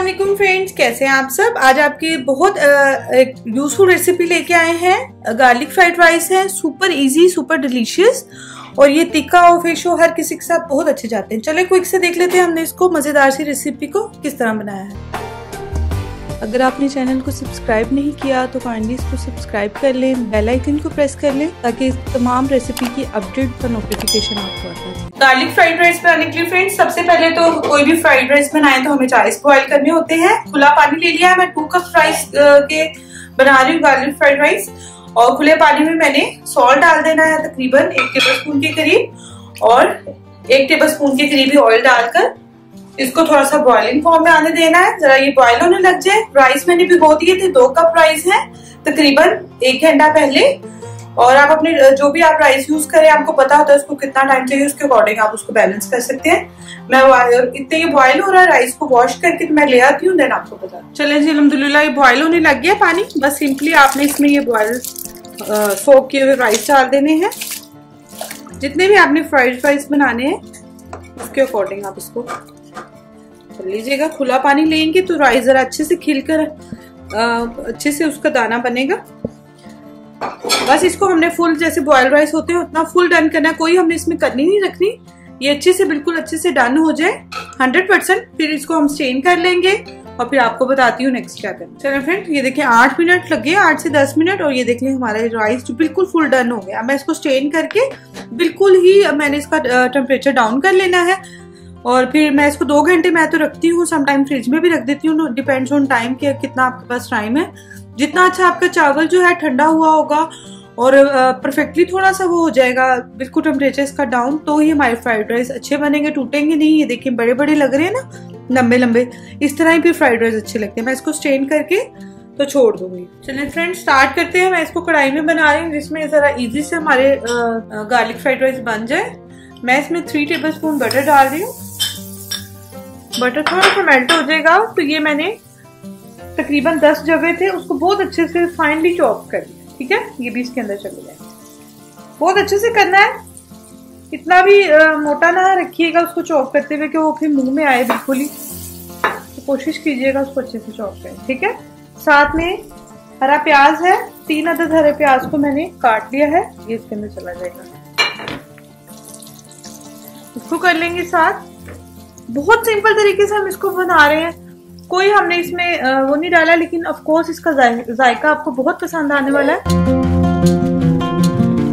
अस्सलामुअलैकुम फ्रेंड्स, कैसे हैं आप सब। आज आपकी बहुत एक यूजफुल रेसिपी लेके आए हैं। गार्लिक फ्राइड राइस है, सुपर इजी, सुपर डिलीशियस, और ये तिक्का और फिश हर किसी के साथ बहुत अच्छे जाते हैं। चले क्विक से देख लेते हैं हमने इसको मजेदार सी रेसिपी को किस तरह बनाया है। अगर आपने चैनल को सब्सक्राइब नहीं किया तो काइंडली इसको सब्सक्राइब कर लें, बेल आइकन को प्रेस कर लें ताकि तमाम रेसिपी की अपडेट का नोटिफिकेशन आपको आता है। गार्लिक फ्राइड राइस बनाने के लिए फ्रेंड्स, सबसे पहले तो कोई भी फ्राइड राइस बनाए तो हमें राइस बॉयल करने होते हैं। खुला पानी ले लिया है, मैं 2 कप राइस के बना रही हूँ गार्लिक फ्राइड राइस। और खुले पानी में मैंने सॉल्ट डाल देना है तकरीबन 1 टेबलस्पून के करीब, और 1 टेबलस्पून के करीब ऑयल डालकर इसको थोड़ा सा बॉइलिंग फॉर्म में आने देना है। जरा ये बॉयल होने लग जाए। राइस मैंने भिगो दिए थे, 2 कप राइस है तकरीबन 1 घंटा पहले। और आप अपने जो भी आप राइस यूज करें, आपको पता होता है उसको कितना टाइम चाहिए, उसके अकॉर्डिंग आप उसको बैलेंस कर सकते हैं। मैं इतने ये बॉयल हो रहा है, राइस को वॉश करके मैं ले आती हूँ, देन आपको बता। चलें जी, अल्हम्दुलिल्लाह ये बॉयल होने लग गया पानी। बस सिंपली आपने इसमें ये बॉयल सोक किए हुए राइस डाल देने हैं। जितने भी आपने फ्राइड राइस बनाने हैं उसके अकॉर्डिंग आप इसको कर लीजिएगा। खुला पानी लेंगे तो राइस जरा अच्छे से खिलकर अच्छे से उसका दाना बनेगा। बस इसको हमने फुल, जैसे बॉयल राइस होते हैं उतना फुल डन करना है, कोई हमने इसमें करनी नहीं रखनी। ये अच्छे से बिल्कुल अच्छे से डन हो जाए 100%, फिर इसको हम स्ट्रेन कर लेंगे और फिर आपको बताती हूँ नेक्स्ट क्या करना। चलो फ्रेंड, ये देखिए 8 मिनट लगे, 8 से 10 मिनट, और ये देख लें हमारा राइस जो बिल्कुल फुल डन हो गया। मैं इसको स्ट्रेन करके बिल्कुल ही मैंने इसका टेम्परेचर डाउन कर लेना है। और फिर मैं इसको 2 घंटे मैं तो रखती हूँ, समटाइम फ्रिज में भी रख देती हूँ, डिपेंड्स ऑन टाइम के कितना आपके पास टाइम है। जितना अच्छा आपका चावल जो है ठंडा हुआ होगा और परफेक्टली थोड़ा सा वो हो जाएगा बिल्कुल टेम्परेचर इसका डाउन, तो ही हमारे फ्राइड राइस अच्छे बनेंगे, टूटेंगे नहीं। ये देखिए बड़े बड़े लग रहे हैं ना, लंबे लंबे, इस तरह ही फिर फ्राइड राइस अच्छे लगते हैं। मैं इसको स्ट्रेन करके तो छोड़ दूंगी। चलिए फ्रेंड्स, स्टार्ट करते हैं। मैं इसको कढ़ाई में बना रही हूँ जिसमें जरा इजी से हमारे गार्लिक फ्राइड राइस बन जाए। मैं इसमें 3 टेबलस्पून बटर डाल रही हूँ। बटर थोड़ा सा मेल्ट हो जाएगा तो ये मैंने तकरीबन 10 जवे थे, उसको बहुत अच्छे से फाइनली चॉप कर लिया। ठीक है, ये भी इसके अंदर चले जाए। बहुत अच्छे से करना है, इतना भी मोटा ना रखिएगा उसको चॉप करते हुए कि वो फिर मुंह में आए बिल्कुल ही। तो कोशिश कीजिएगा उसको अच्छे से चॉप करें। ठीक है, साथ में हरा प्याज है, 3 अदद हरे प्याज को मैंने काट लिया है, ये इसके अंदर चला जाएगा। इसको कर लेंगे साथ। बहुत सिंपल तरीके से हम इसको बना रहे हैं, कोई हमने इसमें वो नहीं डाला, लेकिन ऑफ कोर्स इसका जायका आपको बहुत पसंद आने वाला है।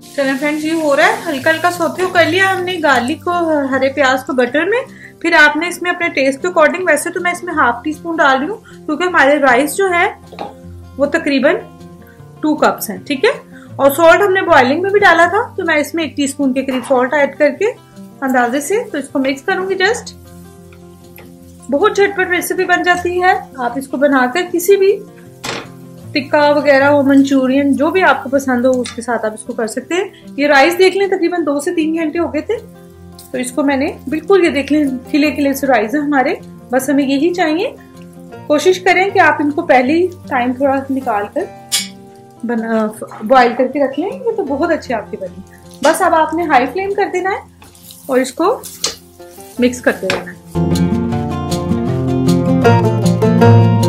चलें फ्रेंड्स, ये हो रहा है, हल्का हल्का सौते कर लिया हमने गार्लिक को, हरे प्याज को बटर में। फिर आपने इसमें अपने टेस्ट के अकॉर्डिंग, वैसे तो मैं इसमें ½ टीस्पून डाल रही हूँ क्योंकि हमारे राइस जो है वो तकरीबन 2 कप्स हैं। ठीक है, और सॉल्ट हमने बॉइलिंग में भी डाला था तो मैं इसमें 1 टीस्पून के करीब सॉल्ट ऐड करके अंदाजे से तो इसको मिक्स करूंगी जस्ट। बहुत झटपट रेसिपी बन जाती है। आप इसको बनाकर किसी भी टिक्का वगैरह हो, मंचूरियन, जो भी आपको पसंद हो उसके साथ आप इसको कर सकते हैं। ये राइस देख लें तकरीबन 2 से 3 घंटे हो गए थे, तो इसको मैंने बिल्कुल, ये देख लें खिले खिले से राइस है हमारे। बस हमें यही चाहिए। कोशिश करें कि आप इनको पहले ही टाइम थोड़ा निकाल कर बॉइल करके रख लें, ये तो बहुत अच्छी आपकी बनी। बस अब आपने हाई फ्लेम कर देना है और इसको मिक्स करते रहना है।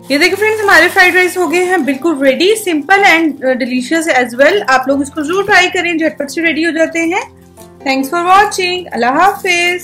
ये देखिए फ्रेंड्स, हमारे फ्राइड राइस हो गए हैं बिल्कुल ready, simple and delicious as well. आप लोग इसको जरूर ट्राई करें, झटपट से रेडी हो जाते हैं। Thanks for watching. Allah Hafiz.